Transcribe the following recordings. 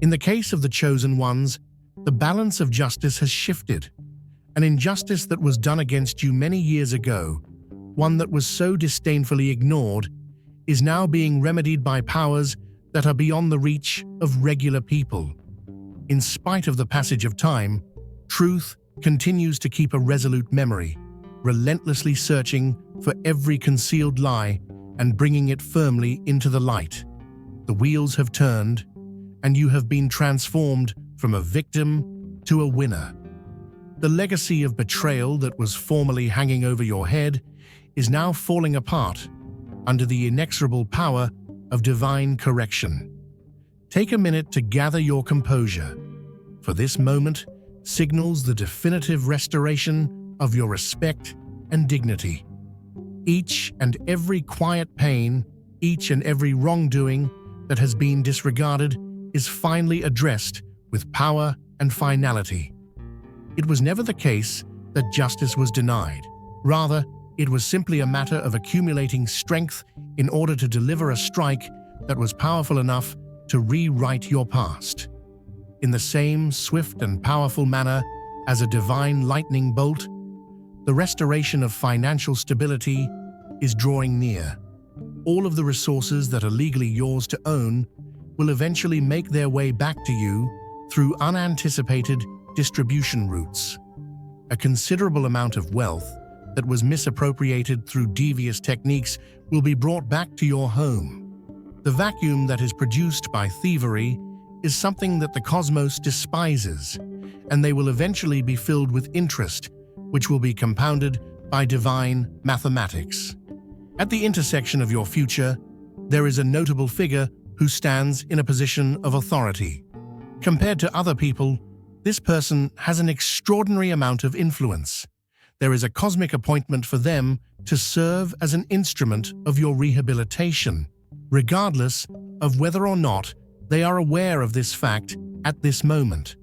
In the case of the chosen ones, the balance of justice has shifted. An injustice that was done against you many years ago, one that was so disdainfully ignored, is now being remedied by powers that are beyond the reach of regular people. In spite of the passage of time, truth continues to keep a resolute memory, relentlessly searching for every concealed lie and bringing it firmly into the light. The wheels have turned, and you have been transformed from a victim to a winner. The legacy of betrayal that was formerly hanging over your head is now falling apart under the inexorable power of divine correction. Take a minute to gather your composure, for this moment signals the definitive restoration of your respect and dignity. Each and every quiet pain, each and every wrongdoing that has been disregarded is finally addressed with power and finality. It was never the case that justice was denied. Rather, it was simply a matter of accumulating strength in order to deliver a strike that was powerful enough to rewrite your past. In the same swift and powerful manner as a divine lightning bolt, the restoration of financial stability is drawing near. All of the resources that are legally yours to own will eventually make their way back to you through unanticipated distribution routes. A considerable amount of wealth that was misappropriated through devious techniques will be brought back to your home. The vacuum that is produced by thievery is something that the cosmos despises, and they will eventually be filled with interest, which will be compounded by divine mathematics. At the intersection of your future, there is a notable figure who stands in a position of authority. Compared to other people, this person has an extraordinary amount of influence. There is a cosmic appointment for them to serve as an instrument of your rehabilitation, regardless of whether or not they are aware of this fact at this moment.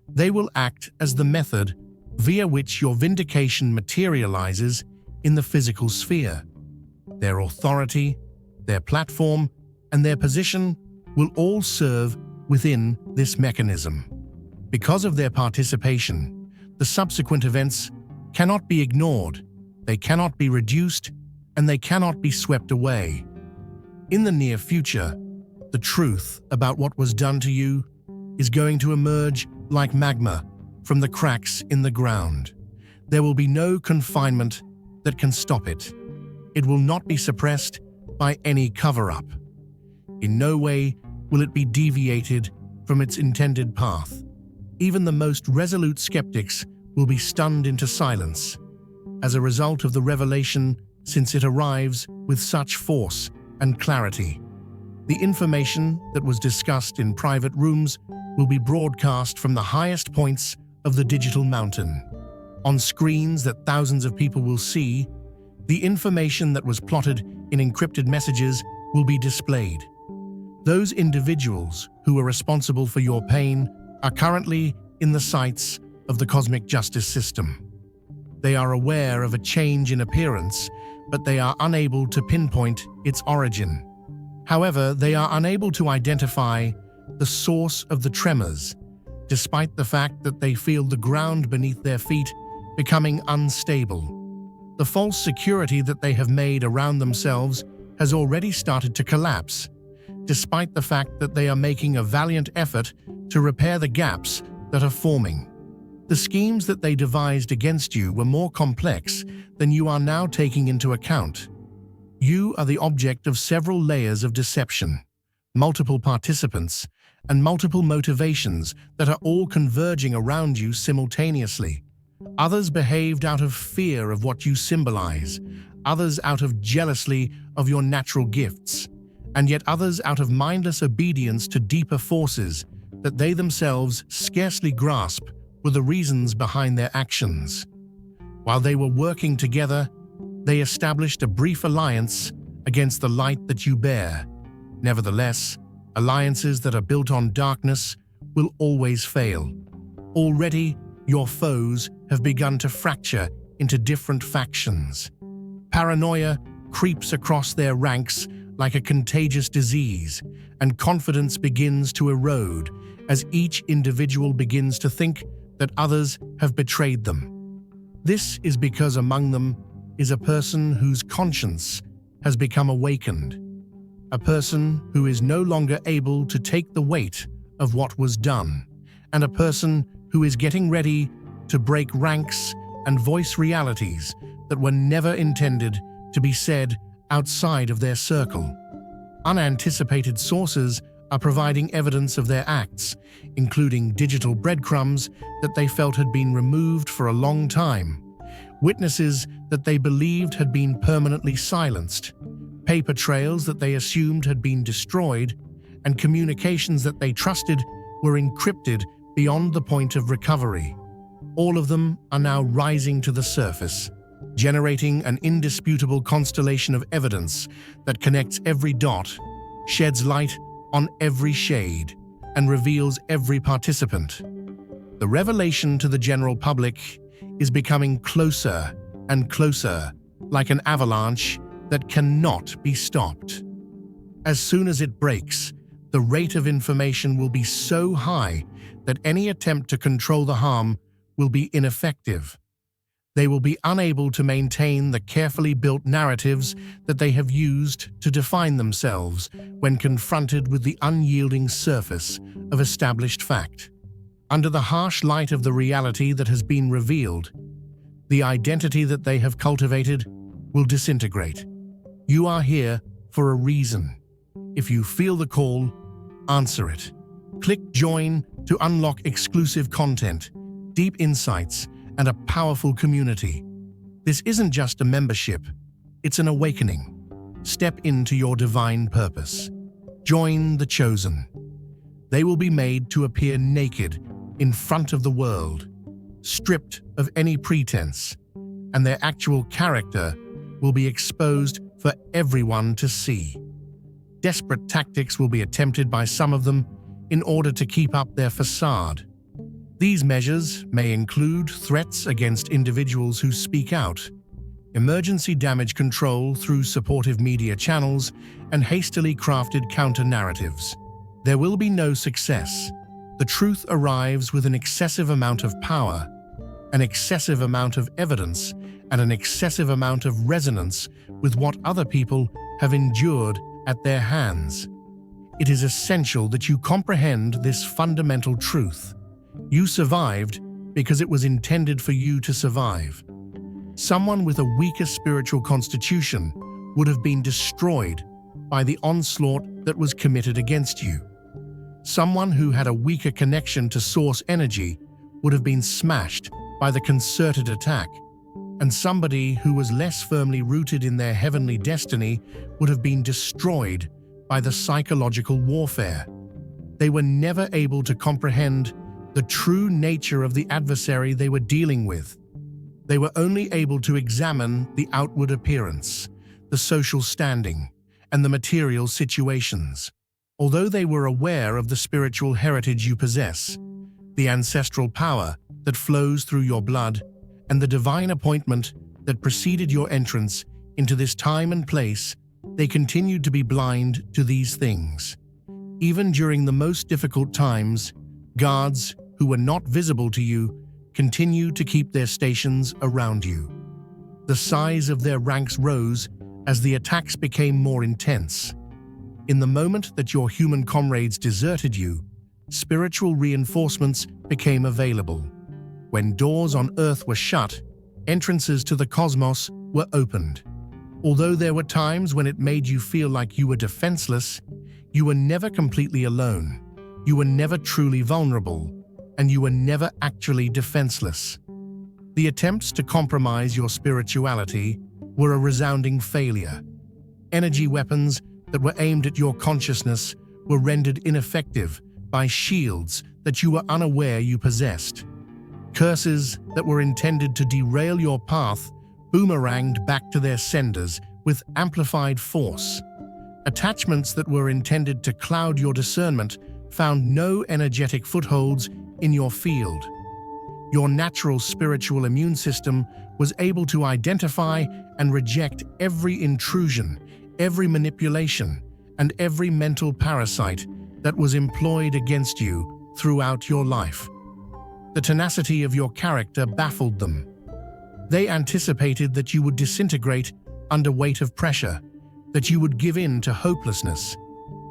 They will act as the method via which your vindication materializes in the physical sphere. Their authority, their platform, and their position will all serve within this mechanism. Because of their participation, the subsequent events cannot be ignored, they cannot be reduced, and they cannot be swept away. In the near future, the truth about what was done to you is going to emerge like magma from the cracks in the ground. There will be no confinement that can stop it. It will not be suppressed by any cover-up. In no way will it be deviated from its intended path. Even the most resolute skeptics will be stunned into silence as a result of the revelation, since it arrives with such force and clarity. The information that was discussed in private rooms will be broadcast from the highest points of the digital mountain. On screens that thousands of people will see, the information that was plotted in encrypted messages will be displayed. Those individuals who are responsible for your pain are currently in the sights of the cosmic justice system. They are aware of a change in appearance, but they are unable to pinpoint its origin. However, they are unable to identify the source of the tremors, despite the fact that they feel the ground beneath their feet becoming unstable. The false security that they have made around themselves has already started to collapse, despite the fact that they are making a valiant effort to repair the gaps that are forming. The schemes that they devised against you were more complex than you are now taking into account. You are the object of several layers of deception, multiple participants, and multiple motivations that are all converging around you simultaneously. Others behaved out of fear of what you symbolize, others out of jealousy of your natural gifts, and yet others out of mindless obedience to deeper forces that they themselves scarcely grasp were the reasons behind their actions. While they were working together, they established a brief alliance against the light that you bear. Nevertheless, alliances that are built on darkness will always fail. Already, your foes have begun to fracture into different factions. Paranoia creeps across their ranks like a contagious disease, and confidence begins to erode as each individual begins to think that others have betrayed them. This is because among them is a person whose conscience has become awakened, a person who is no longer able to take the weight of what was done, and a person who is getting ready to break ranks and voice realities that were never intended to be said outside of their circle. Unanticipated sources are providing evidence of their acts, including digital breadcrumbs that they felt had been removed for a long time, witnesses that they believed had been permanently silenced, paper trails that they assumed had been destroyed, and communications that they trusted were encrypted beyond the point of recovery. All of them are now rising to the surface, generating an indisputable constellation of evidence that connects every dot, sheds light on every shade, and reveals every participant. The revelation to the general public is becoming closer and closer, like an avalanche that cannot be stopped. As soon as it breaks, the rate of information will be so high that any attempt to control the harm will be ineffective. They will be unable to maintain the carefully built narratives that they have used to define themselves when confronted with the unyielding surface of established fact. Under the harsh light of the reality that has been revealed, the identity that they have cultivated will disintegrate. You are here for a reason. If you feel the call, answer it. Click Join to unlock exclusive content, deep insights, and a powerful community. This isn't just a membership, it's an awakening. Step into your divine purpose. Join the chosen. They will be made to appear naked in front of the world, stripped of any pretense, and their actual character will be exposed for everyone to see. Desperate tactics will be attempted by some of them in order to keep up their facade. These measures may include threats against individuals who speak out, emergency damage control through supportive media channels, and hastily crafted counter-narratives. There will be no success. The truth arrives with an excessive amount of power, an excessive amount of evidence, and an excessive amount of resonance with what other people have endured at their hands. It is essential that you comprehend this fundamental truth. You survived because it was intended for you to survive. Someone with a weaker spiritual constitution would have been destroyed by the onslaught that was committed against you. Someone who had a weaker connection to source energy would have been smashed by the concerted attack, and somebody who was less firmly rooted in their heavenly destiny would have been destroyed by the psychological warfare. They were never able to comprehend the true nature of the adversary they were dealing with. They were only able to examine the outward appearance, the social standing, and the material situations. Although they were aware of the spiritual heritage you possess, the ancestral power that flows through your blood, and the divine appointment that preceded your entrance into this time and place, they continued to be blind to these things. Even during the most difficult times, guards who were not visible to you continued to keep their stations around you. The size of their ranks rose as the attacks became more intense. In the moment that your human comrades deserted you, spiritual reinforcements became available. When doors on Earth were shut, entrances to the cosmos were opened. Although there were times when it made you feel like you were defenseless, you were never completely alone. You were never truly vulnerable, and you were never actually defenseless. The attempts to compromise your spirituality were a resounding failure. Energy weapons that were aimed at your consciousness were rendered ineffective by shields that you were unaware you possessed. Curses that were intended to derail your path boomeranged back to their senders with amplified force. Attachments that were intended to cloud your discernment found no energetic footholds in your field. Your natural spiritual immune system was able to identify and reject every intrusion, every manipulation, and every mental parasite that was employed against you throughout your life. The tenacity of your character baffled them. They anticipated that you would disintegrate under weight of pressure, that you would give in to hopelessness,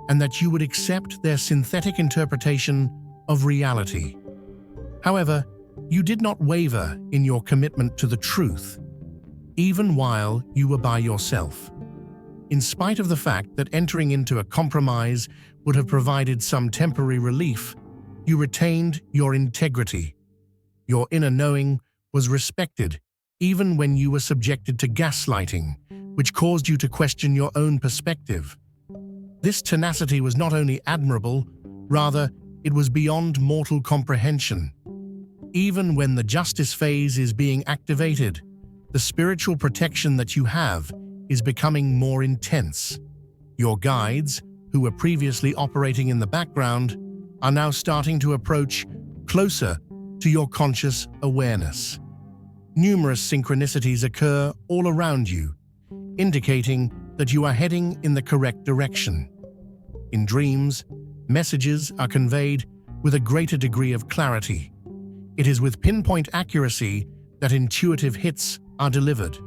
and that you would accept their synthetic interpretation of reality. However, you did not waver in your commitment to the truth, even while you were by yourself. In spite of the fact that entering into a compromise would have provided some temporary relief, you retained your integrity. Your inner knowing was respected, even when you were subjected to gaslighting, which caused you to question your own perspective. This tenacity was not only admirable, rather, it was beyond mortal comprehension. Even when the justice phase is being activated, the spiritual protection that you have is becoming more intense. Your guides, who were previously operating in the background, are now starting to approach closer to your conscious awareness. Numerous synchronicities occur all around you, indicating that you are heading in the correct direction. In dreams, messages are conveyed with a greater degree of clarity. It is with pinpoint accuracy that intuitive hits are delivered.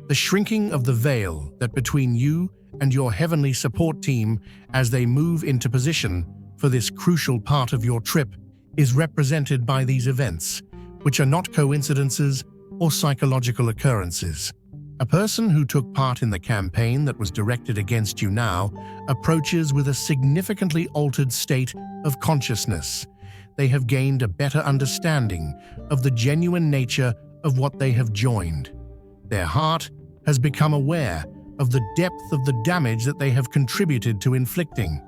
The shrinking of the veil that between you and your heavenly support team as they move into position for this crucial part of your trip is represented by these events, which are not coincidences or psychological occurrences. A person who took part in the campaign that was directed against you now approaches with a significantly altered state of consciousness. They have gained a better understanding of the genuine nature of what they have joined. Their heart has become aware of the depth of the damage that they have contributed to inflicting.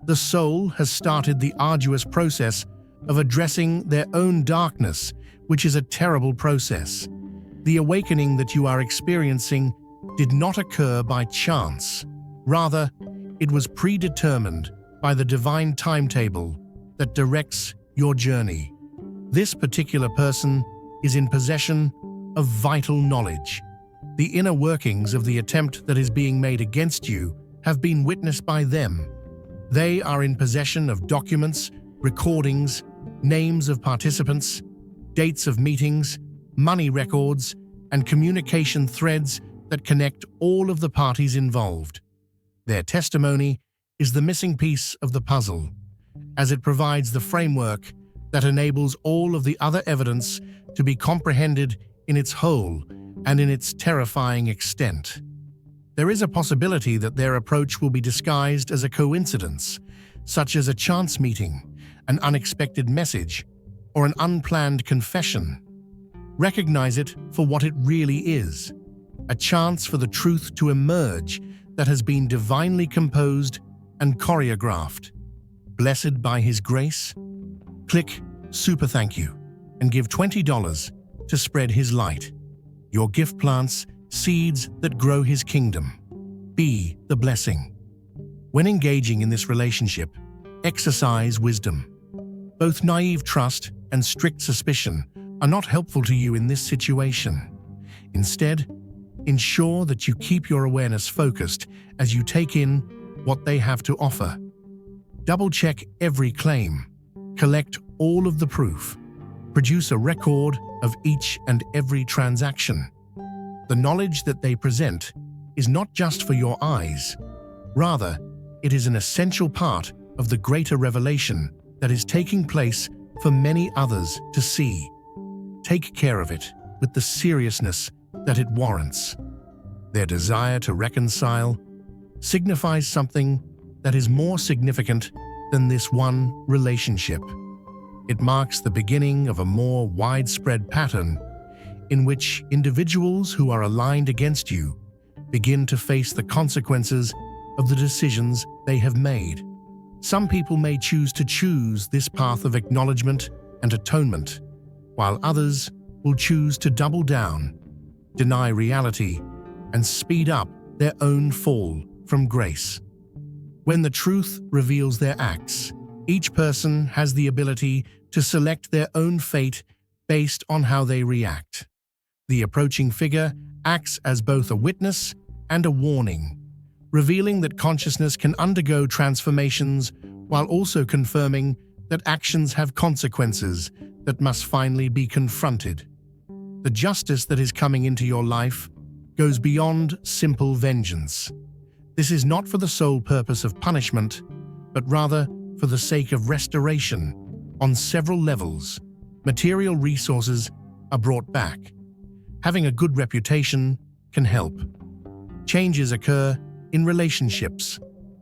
The soul has started the arduous process of addressing their own darkness, which is a terrible process. The awakening that you are experiencing did not occur by chance. Rather, it was predetermined by the divine timetable that directs your journey. This particular person is in possession of vital knowledge. The inner workings of the attempt that is being made against you have been witnessed by them. They are in possession of documents, recordings, names of participants, dates of meetings, money records, and communication threads that connect all of the parties involved. Their testimony is the missing piece of the puzzle, as it provides the framework that enables all of the other evidence to be comprehended in its whole and in its terrifying extent. There is a possibility that their approach will be disguised as a coincidence, such as a chance meeting, an unexpected message, or an unplanned confession. Recognize it for what it really is, a chance for the truth to emerge that has been divinely composed and choreographed. Blessed by His grace? Click Super Thank You and give $20 to spread His light. Your gift plants seeds that grow His kingdom. Be the blessing. When engaging in this relationship, exercise wisdom. Both naive trust and strict suspicion are not helpful to you in this situation. Instead, ensure that you keep your awareness focused as you take in what they have to offer. Double-check every claim. Collect all of the proof. Produce a record of each and every transaction. The knowledge that they present is not just for your eyes. Rather, it is an essential part of the greater revelation that is taking place for many others to see. Take care of it with the seriousness that it warrants. Their desire to reconcile signifies something that is more significant than this one relationship. It marks the beginning of a more widespread pattern in which individuals who are aligned against you begin to face the consequences of the decisions they have made. Some people may choose this path of acknowledgement and atonement, while others will choose to double down, deny reality, and speed up their own fall from grace. When the truth reveals their acts, each person has the ability to select their own fate based on how they react. The approaching figure acts as both a witness and a warning, revealing that consciousness can undergo transformations while also confirming that actions have consequences that must finally be confronted. The justice that is coming into your life goes beyond simple vengeance. This is not for the sole purpose of punishment, but rather for the sake of restoration on several levels. Material resources are brought back. Having a good reputation can help. Changes occur in relationships.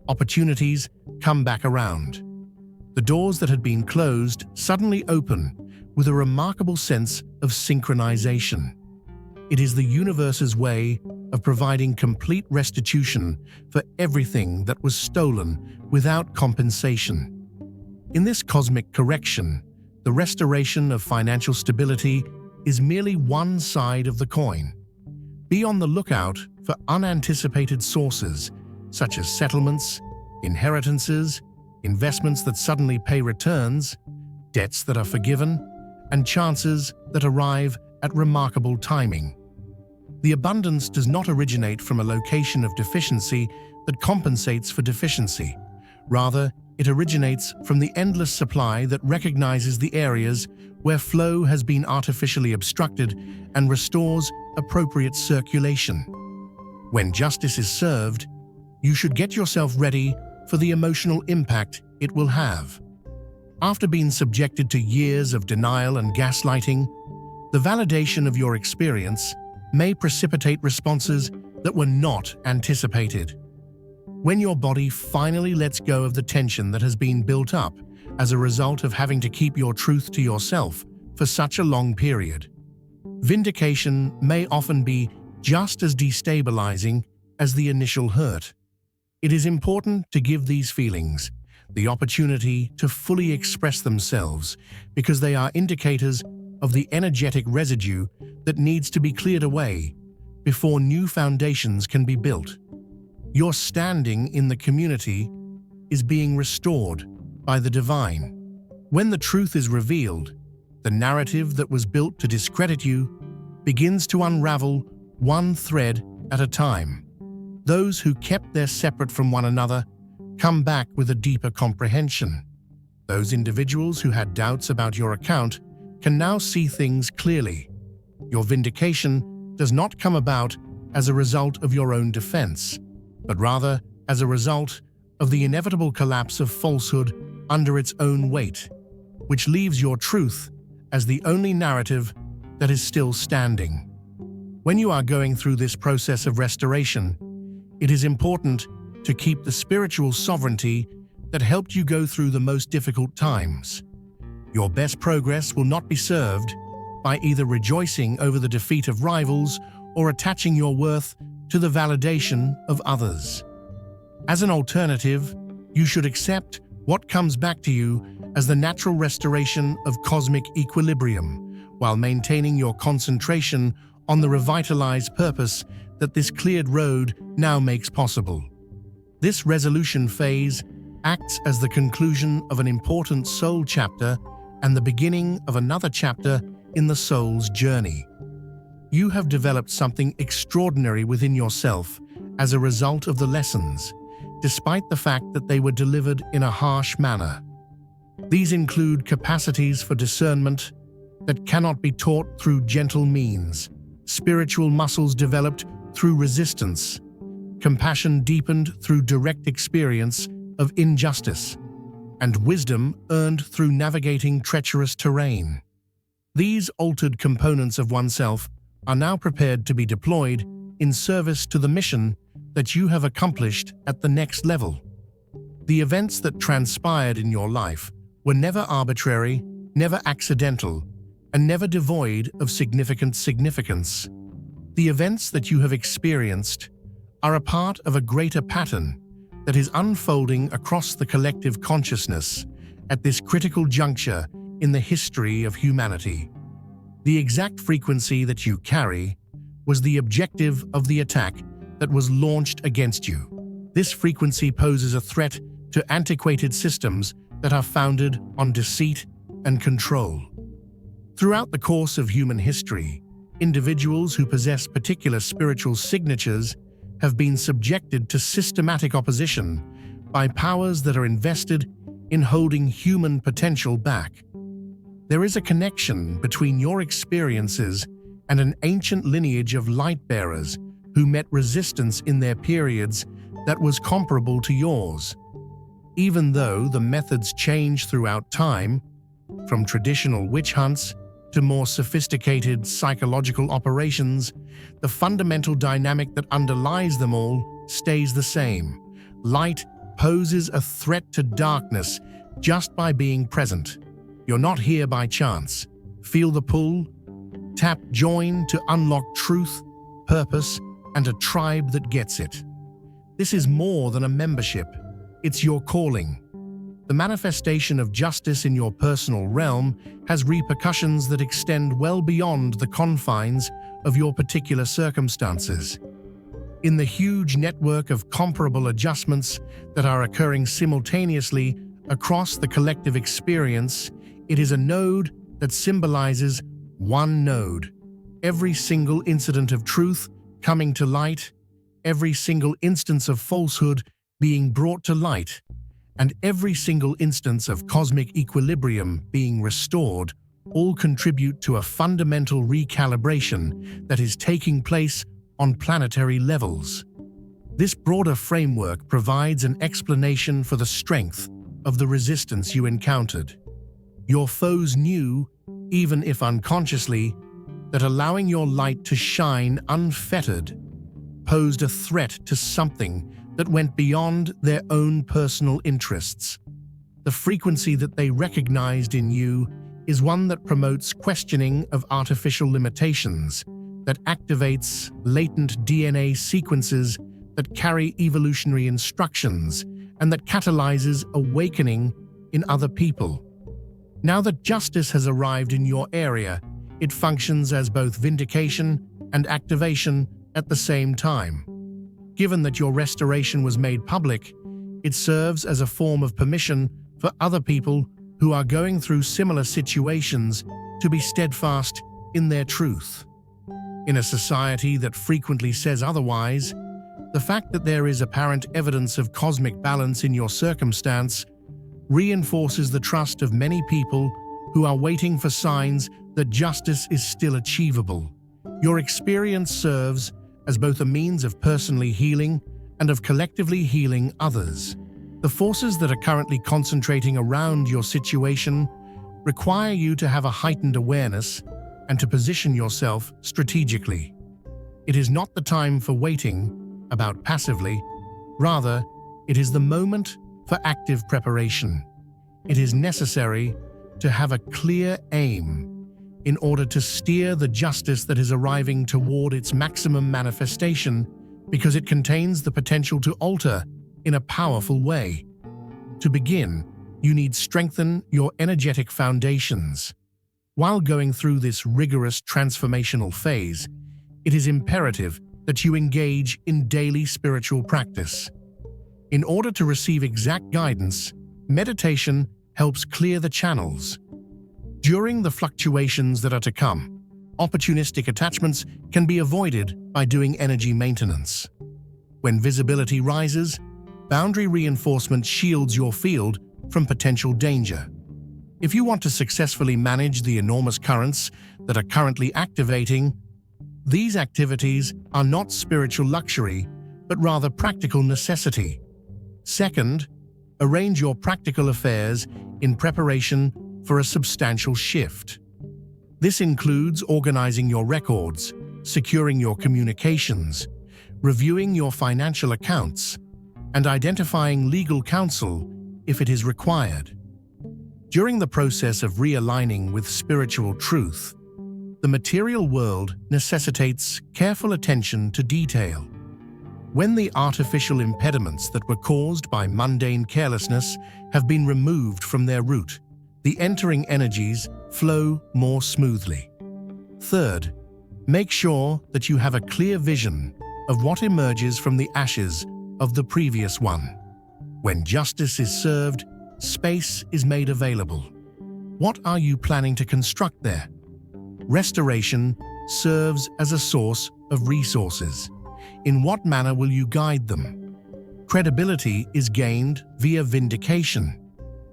Opportunities come back around. The doors that had been closed suddenly open with a remarkable sense of synchronization. It is the universe's way of providing complete restitution for everything that was stolen without compensation. In this cosmic correction, the restoration of financial stability is merely one side of the coin. Be on the lookout for unanticipated sources, such as settlements, inheritances, investments that suddenly pay returns, debts that are forgiven, and chances that arrive at remarkable timing. The abundance does not originate from a location of deficiency that compensates for deficiency. Rather, it originates from the endless supply that recognizes the areas where flow has been artificially obstructed and restores appropriate circulation. When justice is served, you should get yourself ready for the emotional impact it will have. After being subjected to years of denial and gaslighting, the validation of your experience may precipitate responses that were not anticipated. When your body finally lets go of the tension that has been built up as a result of having to keep your truth to yourself for such a long period, vindication may often be just as destabilizing as the initial hurt. It is important to give these feelings the opportunity to fully express themselves because they are indicators of the energetic residue that needs to be cleared away before new foundations can be built. Your standing in the community is being restored by the divine. When the truth is revealed, the narrative that was built to discredit you begins to unravel one thread at a time. Those who kept their separate from one another come back with a deeper comprehension. Those individuals who had doubts about your account can now see things clearly. Your vindication does not come about as a result of your own defense, but rather as a result of the inevitable collapse of falsehood under its own weight, which leaves your truth as the only narrative that is still standing. When you are going through this process of restoration, it is important to keep the spiritual sovereignty that helped you go through the most difficult times. Your best progress will not be served by either rejoicing over the defeat of rivals or attaching your worth to the validation of others. As an alternative, you should accept what comes back to you as the natural restoration of cosmic equilibrium, while maintaining your concentration on the revitalized purpose that this cleared road now makes possible. This resolution phase acts as the conclusion of an important soul chapter and the beginning of another chapter in the soul's journey. You have developed something extraordinary within yourself as a result of the lessons, despite the fact that they were delivered in a harsh manner. These include capacities for discernment that cannot be taught through gentle means, spiritual muscles developed through resistance, compassion deepened through direct experience of injustice, and wisdom earned through navigating treacherous terrain. These altered components of oneself are now prepared to be deployed in service to the mission that you have accomplished at the next level. The events that transpired in your life were never arbitrary, never accidental, and never devoid of significant significance. The events that you have experienced are a part of a greater pattern that is unfolding across the collective consciousness at this critical juncture in the history of humanity. The exact frequency that you carry was the objective of the attack that was launched against you. This frequency poses a threat to antiquated systems that are founded on deceit and control. Throughout the course of human history, individuals who possess particular spiritual signatures have been subjected to systematic opposition by powers that are invested in holding human potential back. There is a connection between your experiences and an ancient lineage of light-bearers who met resistance in their periods that was comparable to yours. Even though the methods change throughout time, from traditional witch hunts to more sophisticated psychological operations, the fundamental dynamic that underlies them all stays the same. Light poses a threat to darkness just by being present. You're not here by chance. Feel the pull? Tap join to unlock truth, purpose, and a tribe that gets it. This is more than a membership. It's your calling. The manifestation of justice in your personal realm has repercussions that extend well beyond the confines of your particular circumstances. In the huge network of comparable adjustments that are occurring simultaneously across the collective experience, it is a node that symbolizes one node. Every single incident of truth coming to light, every single instance of falsehood being brought to light, and every single instance of cosmic equilibrium being restored all contribute to a fundamental recalibration that is taking place on planetary levels. This broader framework provides an explanation for the strength of the resistance you encountered. Your foes knew, even if unconsciously, that allowing your light to shine unfettered posed a threat to something that went beyond their own personal interests. The frequency that they recognized in you is one that promotes questioning of artificial limitations, that activates latent DNA sequences that carry evolutionary instructions, and that catalyzes awakening in other people. Now that justice has arrived in your area, it functions as both vindication and activation at the same time. Given that your restoration was made public, it serves as a form of permission for other people who are going through similar situations to be steadfast in their truth. In a society that frequently says otherwise, the fact that there is apparent evidence of cosmic balance in your circumstance reinforces the trust of many people who are waiting for signs that justice is still achievable. Your experience serves as both a means of personally healing and of collectively healing others. The forces that are currently concentrating around your situation require you to have a heightened awareness and to position yourself strategically. It is not the time for waiting about passively. Rather, it is the moment for active preparation. It is necessary to have a clear aim in order to steer the justice that is arriving toward its maximum manifestation, because it contains the potential to alter in a powerful way. To begin, you need to strengthen your energetic foundations. While going through this rigorous transformational phase, it is imperative that you engage in daily spiritual practice. In order to receive exact guidance, meditation helps clear the channels. During the fluctuations that are to come, opportunistic attachments can be avoided by doing energy maintenance. When visibility rises, boundary reinforcement shields your field from potential danger. If you want to successfully manage the enormous currents that are currently activating, these activities are not spiritual luxury, but rather practical necessity. Second, arrange your practical affairs in preparation for a substantial shift. This includes organizing your records, securing your communications, reviewing your financial accounts, and identifying legal counsel if it is required. During the process of realigning with spiritual truth, the material world necessitates careful attention to detail. When the artificial impediments that were caused by mundane carelessness have been removed from their root, the entering energies flow more smoothly. Third, make sure that you have a clear vision of what emerges from the ashes of the previous one. When justice is served, space is made available. What are you planning to construct there? Restoration serves as a source of resources. In what manner will you guide them? Credibility is gained via vindication.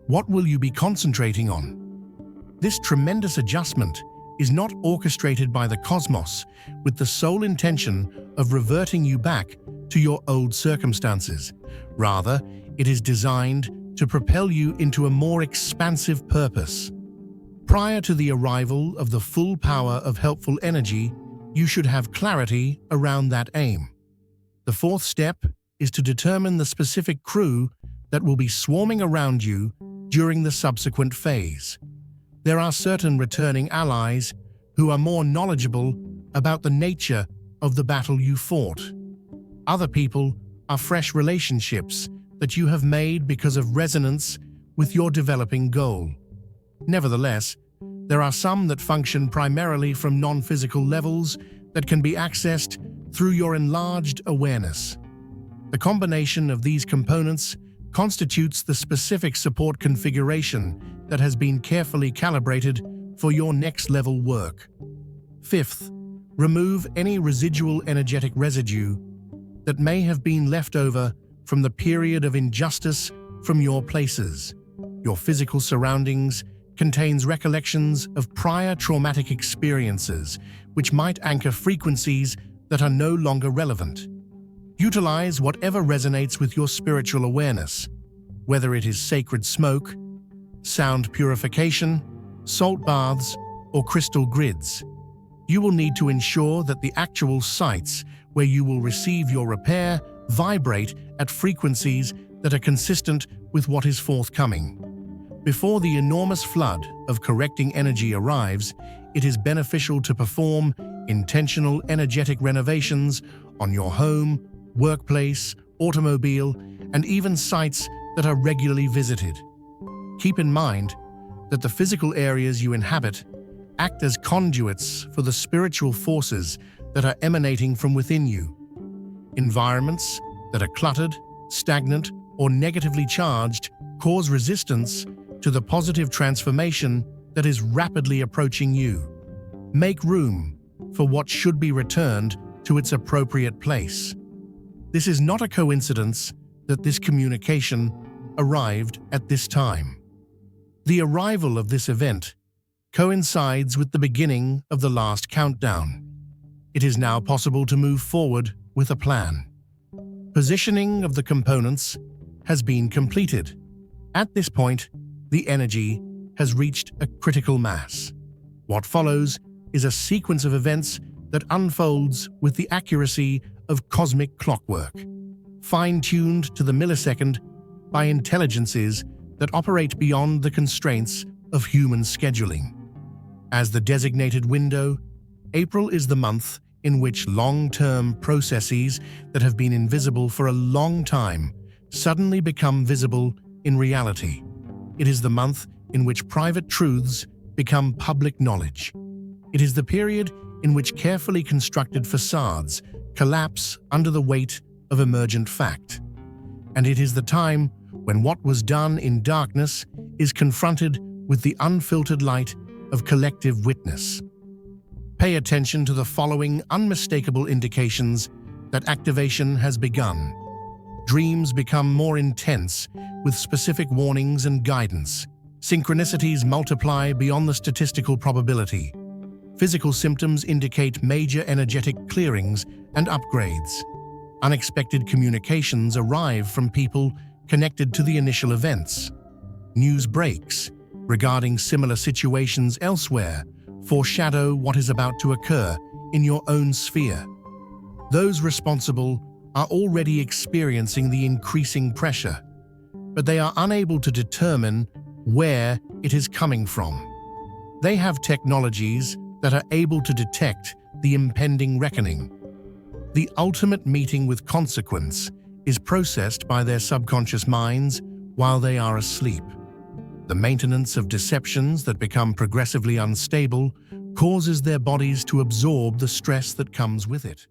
What will you be concentrating on? This tremendous adjustment is not orchestrated by the cosmos with the sole intention of reverting you back to your old circumstances. Rather, it is designed to propel you into a more expansive purpose. Prior to the arrival of the full power of helpful energy, you should have clarity around that aim. The fourth step is to determine the specific crew that will be swarming around you during the subsequent phase. There are certain returning allies who are more knowledgeable about the nature of the battle you fought. Other people are fresh relationships that you have made because of resonance with your developing goal. Nevertheless, there are some that function primarily from non-physical levels that can be accessed through your enlarged awareness. The combination of these components constitutes the specific support configuration that has been carefully calibrated for your next-level work. Fifth, remove any residual energetic residue that may have been left over from the period of injustice from your places. Your physical surroundings contains recollections of prior traumatic experiences, which might anchor frequencies that are no longer relevant. Utilize whatever resonates with your spiritual awareness, whether it is sacred smoke, sound purification, salt baths, or crystal grids. You will need to ensure that the actual sites where you will receive your repair vibrate at frequencies that are consistent with what is forthcoming. Before the enormous flood of correcting energy arrives, it is beneficial to perform intentional energetic renovations on your home, workplace, automobile, and even sites that are regularly visited. Keep in mind that the physical areas you inhabit act as conduits for the spiritual forces that are emanating from within you. Environments that are cluttered, stagnant, or negatively charged cause resistance to the positive transformation that is rapidly approaching you. Make room for what should be returned to its appropriate place. This is not a coincidence that this communication arrived at this time. The arrival of this event coincides with the beginning of the last countdown. It is now possible to move forward with a plan. Positioning of the components has been completed. At this point, the energy has reached a critical mass. What follows is a sequence of events that unfolds with the accuracy of cosmic clockwork, fine-tuned to the millisecond by intelligences that operate beyond the constraints of human scheduling. As the designated window, April is the month in which long-term processes that have been invisible for a long time suddenly become visible in reality. It is the month in which private truths become public knowledge. It is the period in which carefully constructed facades collapse under the weight of emergent fact. And it is the time when what was done in darkness is confronted with the unfiltered light of collective witness. Pay attention to the following unmistakable indications that activation has begun. Dreams become more intense with specific warnings and guidance. Synchronicities multiply beyond the statistical probability. Physical symptoms indicate major energetic clearings and upgrades. Unexpected communications arrive from people connected to the initial events. News breaks regarding similar situations elsewhere foreshadow what is about to occur in your own sphere. Those responsible are already experiencing the increasing pressure, but they are unable to determine where it is coming from. They have technologies that are able to detect the impending reckoning. The ultimate meeting with consequence is processed by their subconscious minds while they are asleep. The maintenance of deceptions that become progressively unstable causes their bodies to absorb the stress that comes with it.